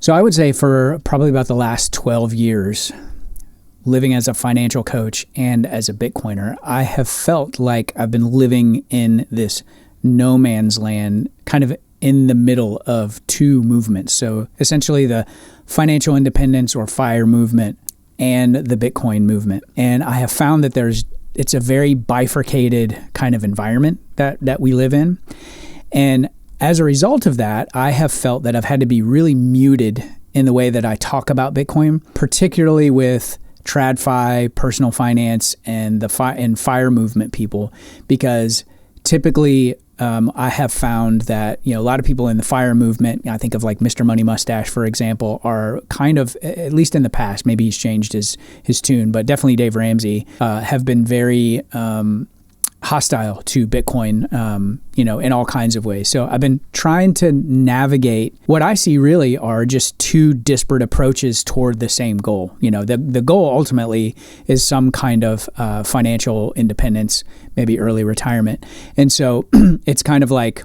So I would say for probably about the last 12 years, living as a financial coach and as a Bitcoiner, I have felt like I've been living in this no man's land, kind of in the middle of two movements. So essentially the financial independence or FIRE movement and the Bitcoin movement. And I have found that it's a very bifurcated kind of environment that we live in. And as a result of that, I have felt that I've had to be really muted in the way that I talk about Bitcoin, particularly with TradFi, personal finance, and FIRE movement people, because typically I have found that a lot of people in the FIRE movement, I think of like Mr. Money Mustache, for example, are kind of, at least in the past, maybe he's changed his tune, but definitely Dave Ramsey, have been very hostile to Bitcoin, in all kinds of ways. So I've been trying to navigate what I see really are just two disparate approaches toward the same goal. The goal ultimately is some kind of financial independence, maybe early retirement. And so it's kind of like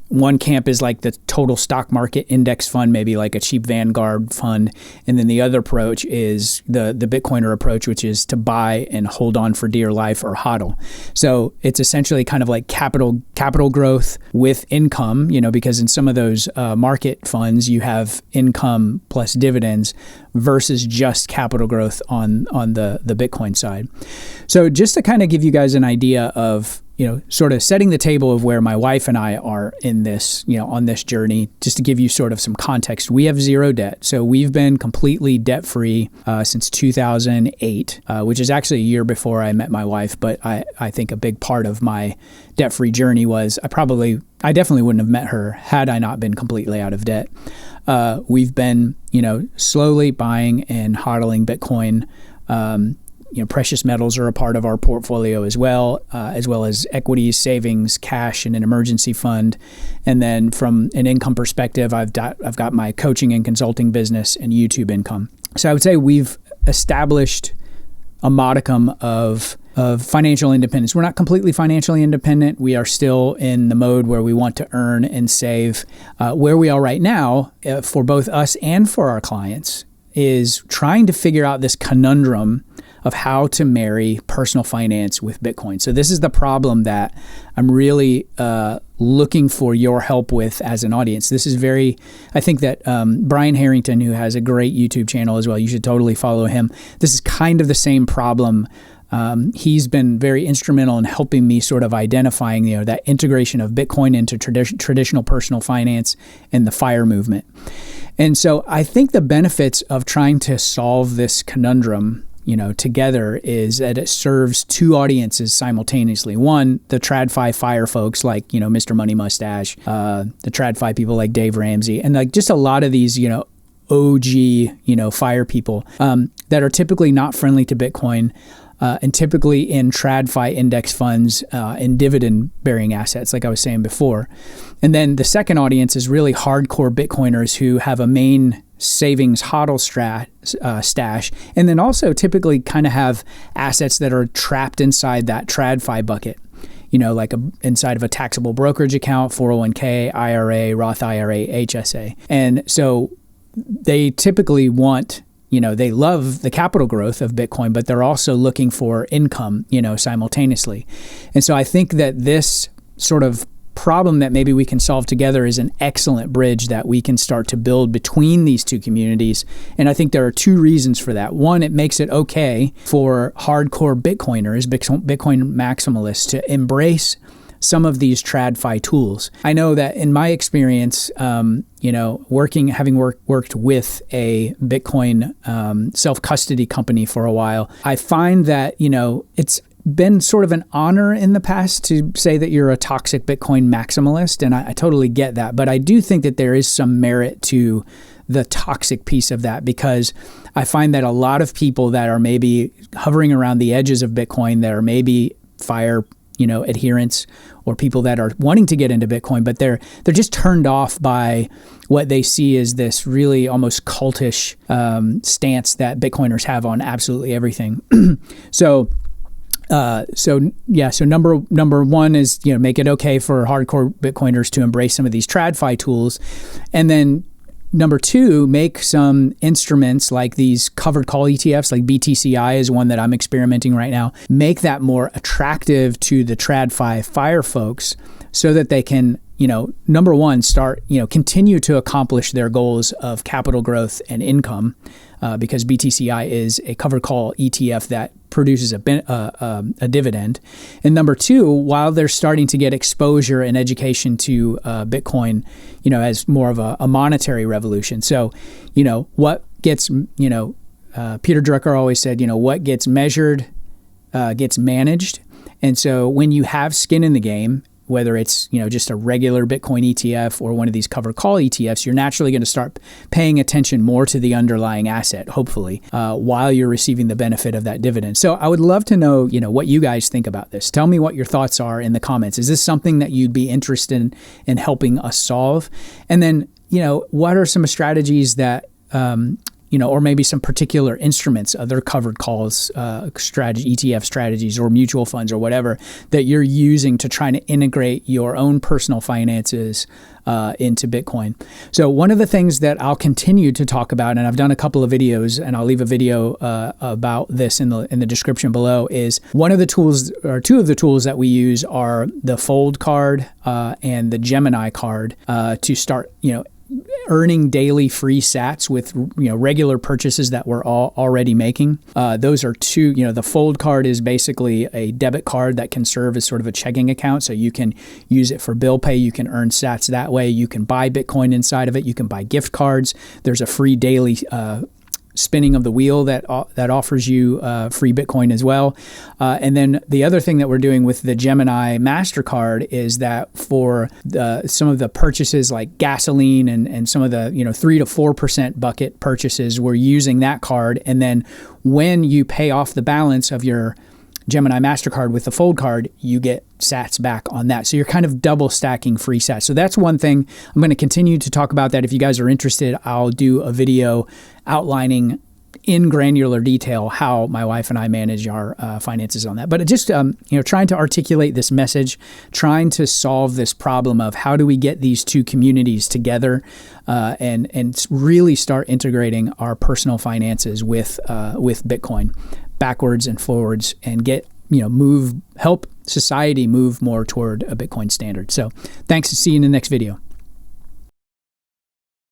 one camp is like the total stock market index fund, maybe like a cheap Vanguard fund. And then the other approach is the Bitcoiner approach, which is to buy and hold on for dear life or hodl. So it's essentially kind of like capital growth with income, because in some of those market funds, you have income plus dividends versus just capital growth on the Bitcoin side. So just to kind of give you guys an idea of sort of setting the table of where my wife and I are in this, on this journey, just to give you sort of some context. We have zero debt. So we've been completely debt-free since 2008, which is actually a year before I met my wife. But I think a big part of my debt-free journey was I definitely wouldn't have met her had I not been completely out of debt. We've been, slowly buying and hodling Bitcoin. Precious metals are a part of our portfolio as well as equities, savings, cash, and an emergency fund. And then from an income perspective, I've got my coaching and consulting business and YouTube income. So I would say we've established a modicum of financial independence. We're not completely financially independent. We are still in the mode where we want to earn and save. Where we are right now, for both us and for our clients, is trying to figure out this conundrum of how to marry personal finance with Bitcoin. So this is the problem that I'm really looking for your help with as an audience. This is I think that Brian Harrington, who has a great YouTube channel as well, you should totally follow him. This is kind of the same problem. He's been very instrumental in helping me sort of identifying, that integration of Bitcoin into traditional personal finance and the FIRE movement. And so I think the benefits of trying to solve this conundrum, together is that it serves two audiences simultaneously. One, the TradFi FIRE folks like, Mr. Money Mustache, the TradFi people like Dave Ramsey, and like just a lot of these, OG, FIRE people that are typically not friendly to Bitcoin. And typically in TradFi index funds and dividend-bearing assets, like I was saying before. And then the second audience is really hardcore Bitcoiners who have a main savings hodl stash, and then also typically kind of have assets that are trapped inside that TradFi bucket. Like inside of a taxable brokerage account, 401k, IRA, Roth IRA, HSA. And so they typically want, they love the capital growth of Bitcoin, but they're also looking for income, simultaneously. And so I think that this sort of problem that maybe we can solve together is an excellent bridge that we can start to build between these two communities. And I think there are two reasons for that. One, it makes it okay for hardcore Bitcoiners, Bitcoin maximalists, to embrace some of these TradFi tools. I know that in my experience, having worked with a Bitcoin self-custody company for a while, I find that, it's been sort of an honor in the past to say that you're a toxic Bitcoin maximalist, and I totally get that. But I do think that there is some merit to the toxic piece of that, because I find that a lot of people that are maybe hovering around the edges of Bitcoin, that are maybe FIRE adherents, or people that are wanting to get into Bitcoin, but they're just turned off by what they see as this really almost cultish stance that Bitcoiners have on absolutely everything. So number one is, make it okay for hardcore Bitcoiners to embrace some of these TradFi tools. And then Number two, make some instruments like these covered call ETFs, like BTCI is one that I'm experimenting right now. Make that more attractive to the TradFi FIRE folks so that they can, number one, continue to accomplish their goals of capital growth and income, because BTCI is a covered call ETF that produces a dividend. And number two, while they're starting to get exposure and education to Bitcoin, as more of a monetary revolution. So, what gets, Peter Drucker always said, what gets measured gets managed. And so when you have skin in the game, whether it's just a regular Bitcoin ETF or one of these covered call ETFs, you're naturally going to start paying attention more to the underlying asset, hopefully, while you're receiving the benefit of that dividend. So I would love to know, what you guys think about this. Tell me what your thoughts are in the comments. Is this something that you'd be interested in helping us solve? And then, what are some strategies that or maybe some particular instruments, other covered calls, ETF strategies or mutual funds or whatever that you're using to try to integrate your own personal finances into Bitcoin. So one of the things that I'll continue to talk about, and I've done a couple of videos, and I'll leave a video about this in the description below, is one of the tools, or two of the tools that we use are the Fold card and the Gemini card to start, earning daily free sats with regular purchases that we're already making. Those are two. The Fold card is basically a debit card that can serve as sort of a checking account, so you can use it for bill pay. You can earn sats that way. You can buy Bitcoin inside of it. You can buy gift cards. There's a free daily spinning of the wheel that offers you free Bitcoin as well. And then the other thing that we're doing with the Gemini MasterCard is that for some of the purchases like gasoline and some of the 3 to 4% bucket purchases, we're using that card. And then when you pay off the balance of your Gemini MasterCard with the Fold card, you get sats back on that. So you're kind of double stacking free sats. So that's one thing. I'm going to continue to talk about that. If you guys are interested, I'll do a video outlining in granular detail how my wife and I manage our finances on that. But just trying to articulate this message, trying to solve this problem of how do we get these two communities together and really start integrating our personal finances with Bitcoin backwards and forwards, and get help society move more toward a Bitcoin standard. So thanks. See you in the next video.